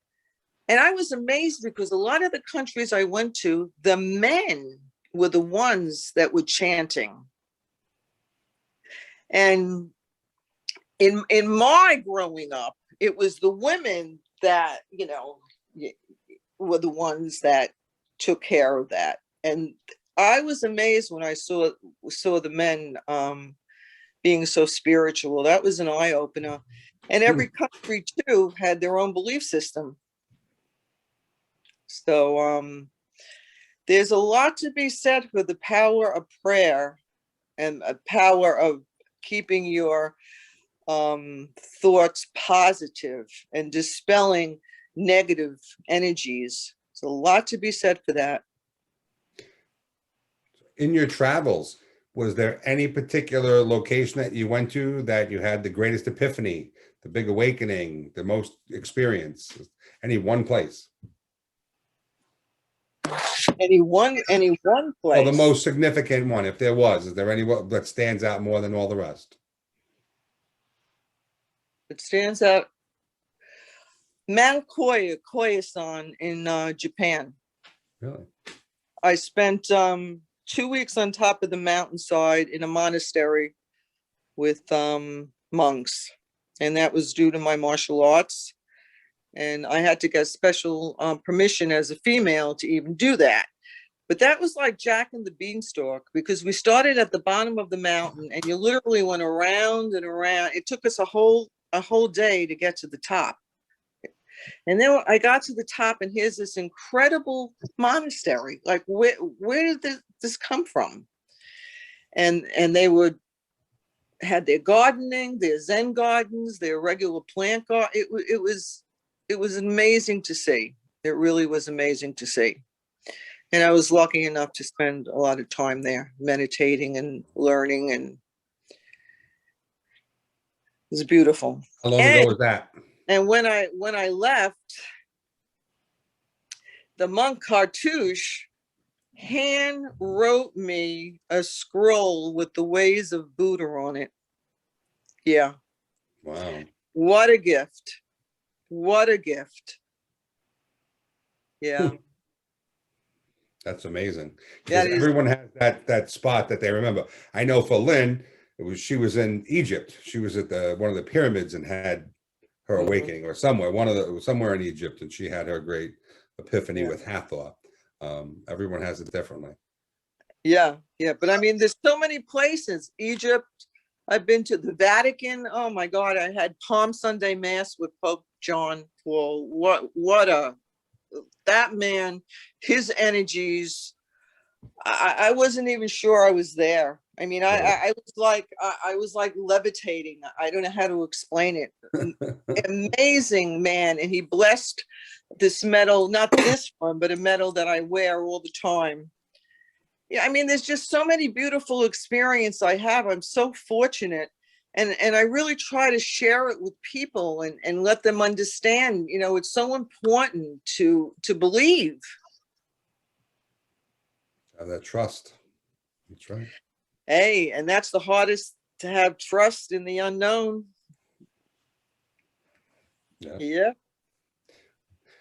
and I was amazed because a lot of the countries I went to, the men were the ones that were chanting. And in my growing up, it was the women that, were the ones that took care of that. And I was amazed when I saw the men being so spiritual. That was an eye opener. And every country too had their own belief system. So there's a lot to be said for the power of prayer and a power of keeping your thoughts positive and dispelling negative energies. There's a lot to be said for that. In your travels, was there any particular location that you went to that you had the greatest epiphany, the big awakening, the most experience? Any one place? Any one place? Well, the most significant one, if there was. Is there any that stands out more than all the rest? It stands out. Mount Koyasan in Japan. Really? I spent 2 weeks on top of the mountainside in a monastery with monks, and that was due to my martial arts. And I had to get special permission as a female to even do that. But that was like Jack and the Beanstalk, because we started at the bottom of the mountain and you literally went around and around. It took us a whole day to get to the top. And then I got to the top, and here's this incredible monastery. Like, where did this come from? And they had their gardening, their Zen gardens, their regular plant garden. It was amazing to see. It really was amazing to see. And I was lucky enough to spend a lot of time there meditating and learning, and it was beautiful. How long ago was that? And when I left, the monk Cartouche hand wrote me a scroll with the ways of Buddha on it. Yeah. Wow. What a gift. What a gift. Yeah. That's amazing. Yeah, Because everyone has that spot that they remember. I know for Lynn, she was in Egypt. She was at one of the pyramids and had her awakening, or somewhere in Egypt, and she had her great epiphany with Hathor. Everyone has it differently. Yeah. But I mean, there's so many places. Egypt. I've been to the Vatican. Oh my God! I had Palm Sunday Mass with Pope John Paul. That man, his energies. I wasn't even sure I was there. I mean, I was like levitating. I don't know how to explain it. Amazing man. And he blessed this medal, not this one, but a medal that I wear all the time. Yeah, I mean, there's just so many beautiful experiences I have. I'm so fortunate. And I really try to share it with people and let them understand, it's so important to believe. Have that trust. That's right. Hey, and that's the hardest, to have trust in the unknown. Yeah.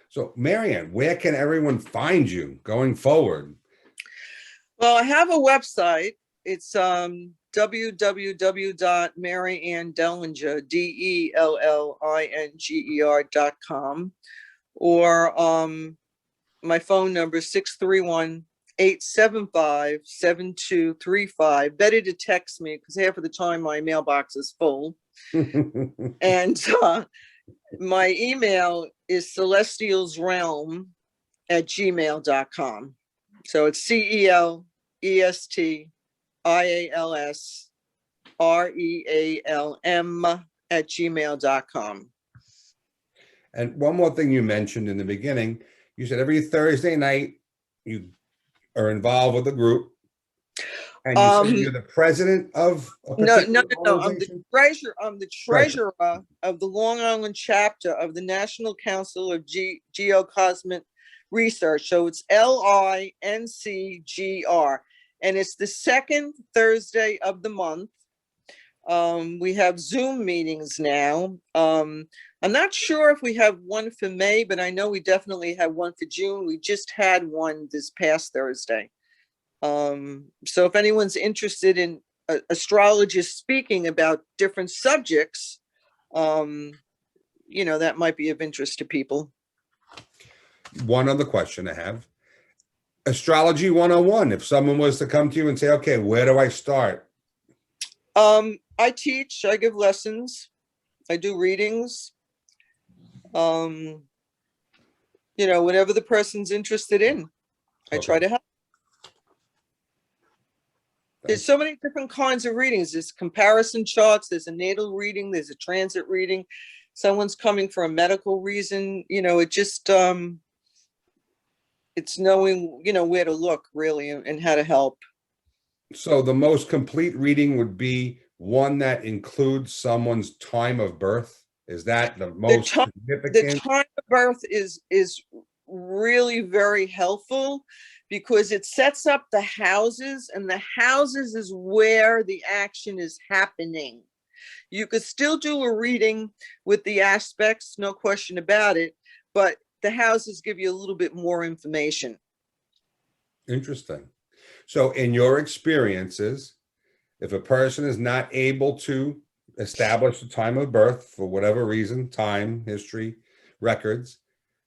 So, Marianne, where can everyone find you going forward? Well, I have a website. It's www.mariannedellinger, DELLINGER.com, or my phone number is 631-875-7235. Better to text me, because half of the time my mailbox is full. And my email is celestialsrealm@gmail.com. So it's CELESTIALSREALM@gmail.com. And one more thing you mentioned in the beginning, you said every Thursday night you are involved with a group. And you said you're the president of a No, particular no. I'm the organization? treasurer. I'm the treasurer of the Long Island chapter of the National Council of Geocosmic Research. So it's LINCGR, and it's the second Thursday of the month. We have Zoom meetings now. I'm not sure if we have one for May, but I know we definitely have one for June. We just had one this past Thursday. So if anyone's interested in astrologists speaking about different subjects, that might be of interest to people. One other question I have. Astrology 101. If someone was to come to you and say, okay, where do I start? I teach, I give lessons, I do readings. Whatever the person's interested in, I try to help. There's so many different kinds of readings. There's comparison charts, there's a natal reading, there's a transit reading. Someone's coming for a medical reason, it just, it's knowing, where to look really and how to help. So the most complete reading would be one that includes someone's time of birth. Is that the most significant? The time of birth is really very helpful because it sets up the houses, and the houses is where the action is happening. You could still do a reading with the aspects, no question about it, but the houses give you a little bit more information. Interesting. So in your experiences, if a person is not able to establish the time of birth for whatever reason, time, history, records,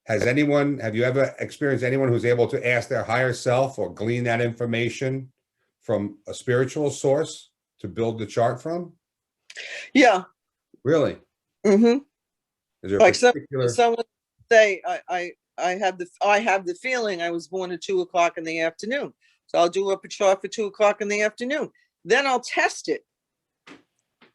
have you ever experienced anyone who's able to ask their higher self or glean that information from a spiritual source to build the chart from? Yeah. Really? Mm-hmm. Is there like particular... someone say, I have the feeling I was born at 2:00 in the afternoon. So I'll do up a chart for 2:00 in the afternoon. Then I'll test it.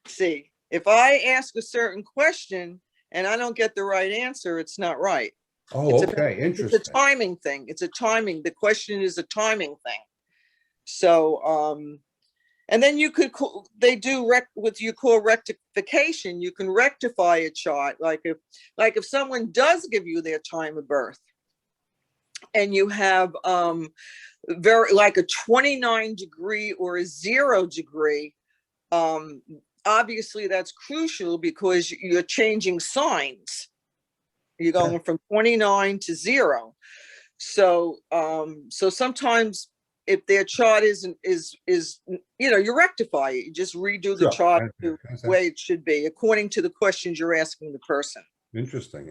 See, if I ask a certain question and I don't get the right answer, it's not right. Oh, okay. Interesting. It's a timing thing. It's a timing. The question is a timing thing. So, and then you could, they do what you call rectification. You can rectify a chart. Like if someone does give you their time of birth and you have like a 29 degree or a 0 degree, obviously that's crucial because you're changing signs. You're going from 29 to 0. So sometimes if their chart is you rectify it. You just redo the chart the way it should be according to the questions you're asking the person. Interesting.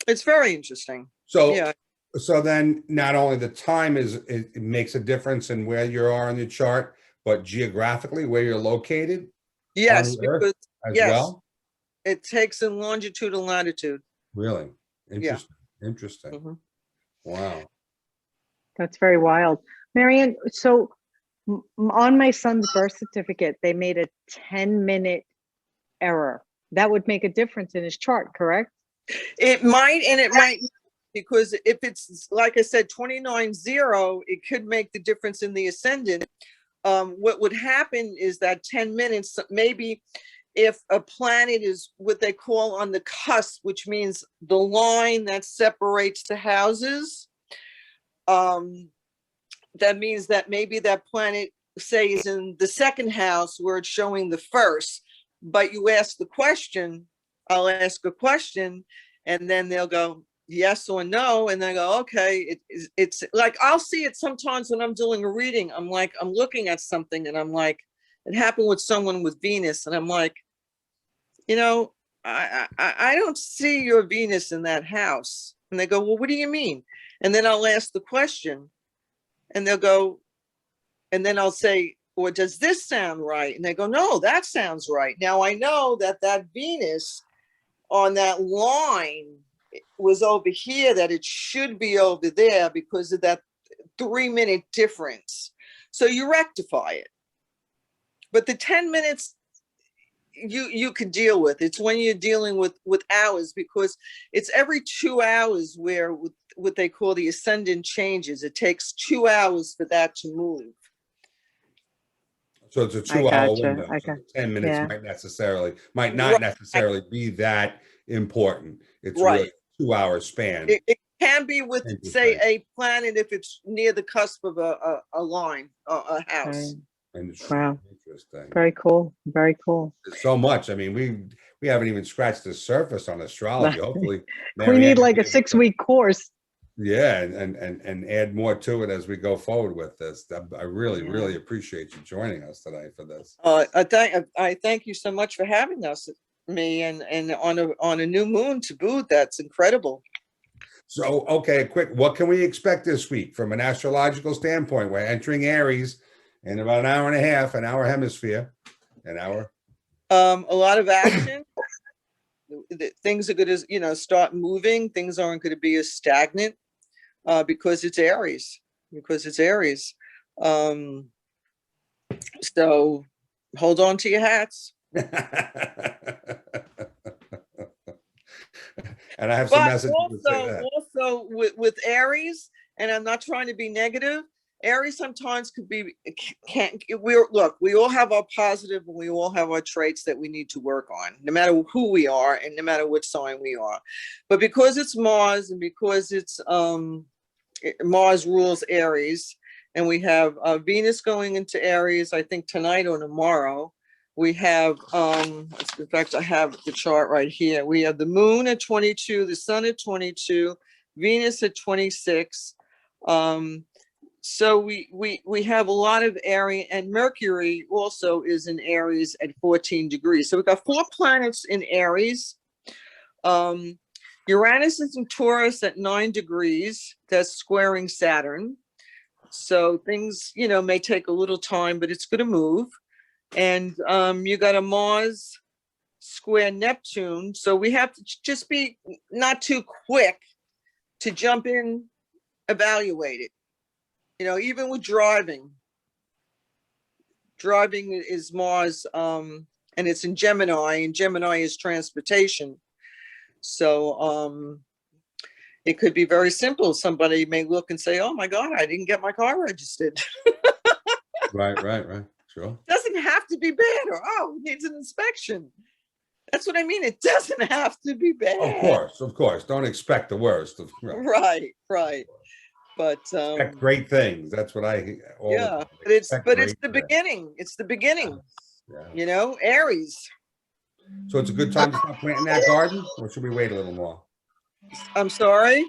It's very interesting. So yeah. So then not only the time it makes a difference in where you are on the chart, but geographically where you're located. Yes, because well. It takes in longitude and latitude. Really? Interesting. Yeah. Interesting. Mm-hmm. Wow. That's very wild. Marianne, so on my son's birth certificate, they made a 10-minute error. That would make a difference in his chart, correct? It might, and it might, because if it's, like I said, 29-0, it could make the difference in the ascendant. What would happen is that 10 minutes, maybe if a planet is what they call on the cusp, which means the line that separates the houses, that means that maybe that planet, say, is in the second house where it's showing the first, but you ask the question, I'll ask a question, and then they'll go yes or no, and then go, okay, it's like, I'll see it sometimes when I'm doing a reading. I'm looking at something and I'm like, it happened with someone with Venus, and I'm like, I don't see your Venus in that house. And they go, well, what do you mean? And then I'll ask the question, and they'll go, and then I'll say, or does this sound right? And they go, no, that sounds right. Now I know that Venus on that line was over here, that it should be over there because of that 3-minute difference. So you rectify it. But the 10 minutes you could deal with. It's when you're dealing with hours, because it's every 2 hours where what they call the ascendant changes. It takes 2 hours for that to move. So it's a I 2-hour gotcha. window. I So got, the 10 minutes yeah. might not Right. necessarily be that important. It's really Right. a 2-hour span. It can be with, say, Interesting. a planet if it's near the cusp of a line, a house. Right. Wow. Interesting. Very cool. Very cool. There's so much. I mean, we haven't even scratched the surface on astrology. Hopefully, We Marianne need will like be a able to- 6-week course. Yeah, and add more to it as we go forward with this. I really, Yeah. really appreciate you joining us today for this. I thank you so much for having us, me, and on a new moon to boot. That's incredible. So, okay, what can we expect this week from an astrological standpoint? We're entering Aries in about an hour and a half, an hour hemisphere, an hour. A lot of action. Things are going to, start moving. Things aren't going to be as stagnant because it's Aries. So hold on to your hats. And I have some But messages to say that. also with Aries, and I'm not trying to be negative, Aries sometimes could be, we all have our positive and we all have our traits that we need to work on, no matter who we are and no matter which sign we are. But because it's Mars and because it's Mars rules Aries, and we have Venus going into Aries, I think tonight or tomorrow. We have, in fact, I have the chart right here. We have the moon at 22, the sun at 22, Venus at 26. So we have a lot of Aries, and Mercury also is in Aries at 14 degrees. So we've got 4 planets in Aries. Uranus is in Taurus at 9 degrees. That's squaring Saturn. So things, may take a little time, but it's going to move. And you got a Mars square Neptune. So we have to just be not too quick to jump in, evaluate it. Even with driving is Mars, and it's in Gemini, and Gemini is transportation. So it could be very simple. Somebody may look and say, oh my God, I didn't get my car registered. Right. Sure. Doesn't have to be bad, or it needs an inspection. That's what I mean. It doesn't have to be bad. Of course. Don't expect the worst. Right. But expect great things. That's what I. But it's the beginning. It's the beginning. Yeah. Aries. So it's a good time to start planting that garden, or should we wait a little more? I'm sorry.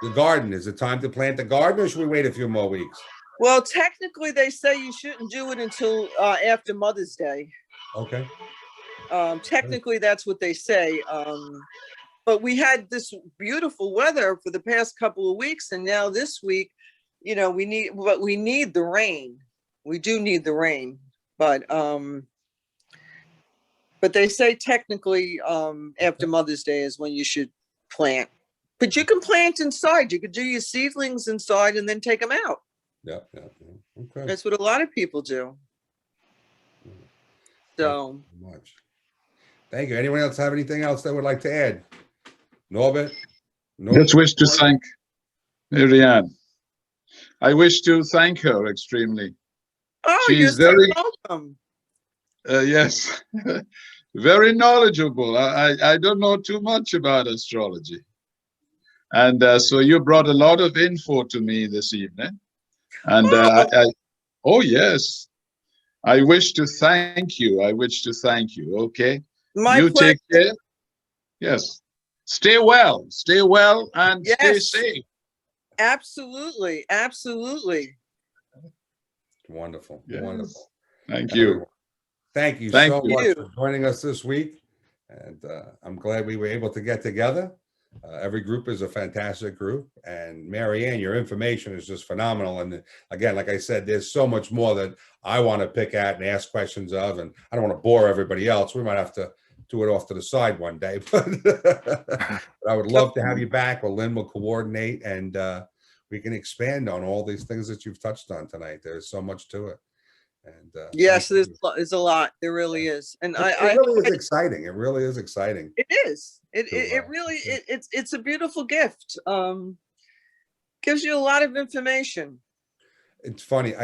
The garden, is it time to plant the garden, or should we wait a few more weeks? Well, technically, they say you shouldn't do it until after Mother's Day. Okay. Technically, that's what they say. But we had this beautiful weather for the past couple of weeks, and now this week, we need the rain. We do need the rain, but they say technically after Mother's Day is when you should plant. But you can plant inside. You could do your seedlings inside and then take them out. Yeah. Okay. That's what a lot of people do. So much. Thank you. Anyone else have anything else they would like to add? Norbert? Just wish to thank Marianne. I wish to thank her extremely. She's very welcome. Yes, very knowledgeable. I don't know too much about astrology. And so you brought a lot of info to me this evening. And oh, yes, I wish to thank you. Okay. My pleasure. Take care. Yes. Stay well, and stay safe. Absolutely. Wonderful. Yes. Wonderful. Thank you. Thank you so much for joining us this week. And I'm glad we were able to get together. Every group is a fantastic group. And Marianne, your information is just phenomenal. And again, like I said, there's so much more that I want to pick at and ask questions of. And I don't want to bore everybody else. We might have to do it off to the side one day. But I would love to have you back, or Lynn will coordinate, and we can expand on all these things that you've touched on tonight. There's so much to it. And yes, there's a lot. There really is. And it really is exciting. It really is exciting. It is. It really it's a beautiful gift. Gives you a lot of information. It's funny.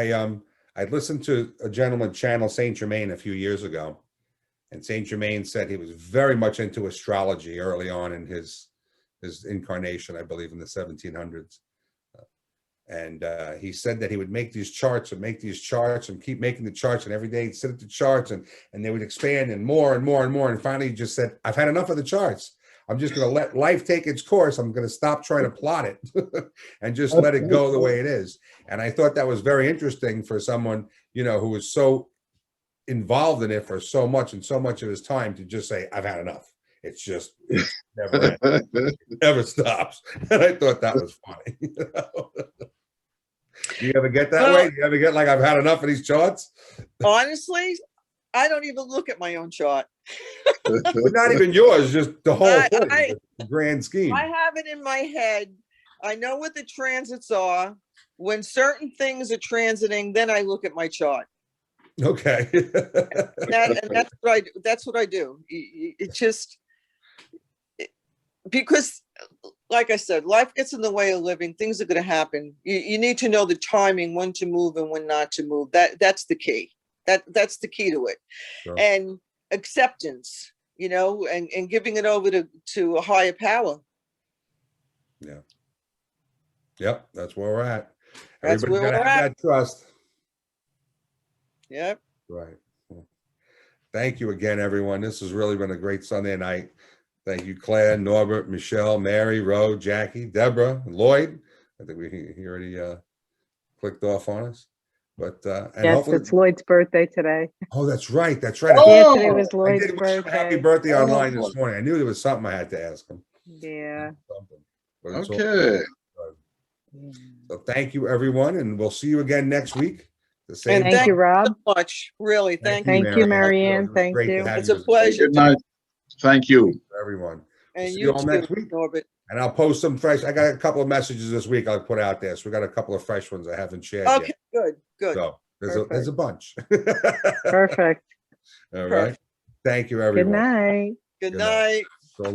I listened to a gentleman channel Saint Germain a few years ago, and Saint Germain said he was very much into astrology early on in his incarnation, I believe in the 1700s. And he said that he would make these charts and keep making the charts, and every day he'd sit at the charts and they would expand and more and more and more. And finally he just said, I've had enough of the charts. I'm just going to let life take its course. I'm going to stop trying to plot it and just let it go the way it is. And I thought that was very interesting for someone, you know, who was so involved in it for so much and so much of his time to just say, I've had enough. It's just it never ends. It never stops. And I thought that was funny. Do you ever get that way? Do you ever get like, I've had enough of these charts? Honestly, I don't even look at my own chart. But not even yours, just the whole thing, the grand scheme. I have it in my head. I know what the transits are. When certain things are transiting, then I look at my chart. Okay. That's what I do. It just, because like I said, life gets in the way of living. Things are going to happen. You need to know the timing, when to move and when not to move. That's the key. That's the key to it. Sure. And acceptance, you know, and giving it over to a higher power. Yeah. Yep. That's where we're at. That's Everybody's where got to we're have at. that trust. Yep. Right. Thank you again, everyone. This has really been a great Sunday night. Thank you, Claire, Norbert, Michelle, Mary, Ro, Jackie, Deborah, Lloyd. I think he already clicked off on us. But and Yes, hopefully, it's Lloyd's birthday today. oh, that's right. That's right. Yeah, today was I Lloyd's did wish him a happy birthday. birthday online this morning. I knew there was something I had to ask him. Yeah. Something. But it's all Okay. good. So thank you, everyone, and we'll see you again next week. The same And Thank you, time. Rob. So much, really. Thank you. Thank you, Marianne. Marianne. It was Thank great to you. have It's you a as pleasure. Good night. Thank you. everyone. And See you you all too, next week. Norbert. And I'll post some fresh. I got a couple of messages this week I'll put out there. So we got a couple of fresh ones I haven't shared Okay, yet. good. So there's a bunch. Perfect. All right. Perfect. Thank you, Good everyone. night. Good Good night. night.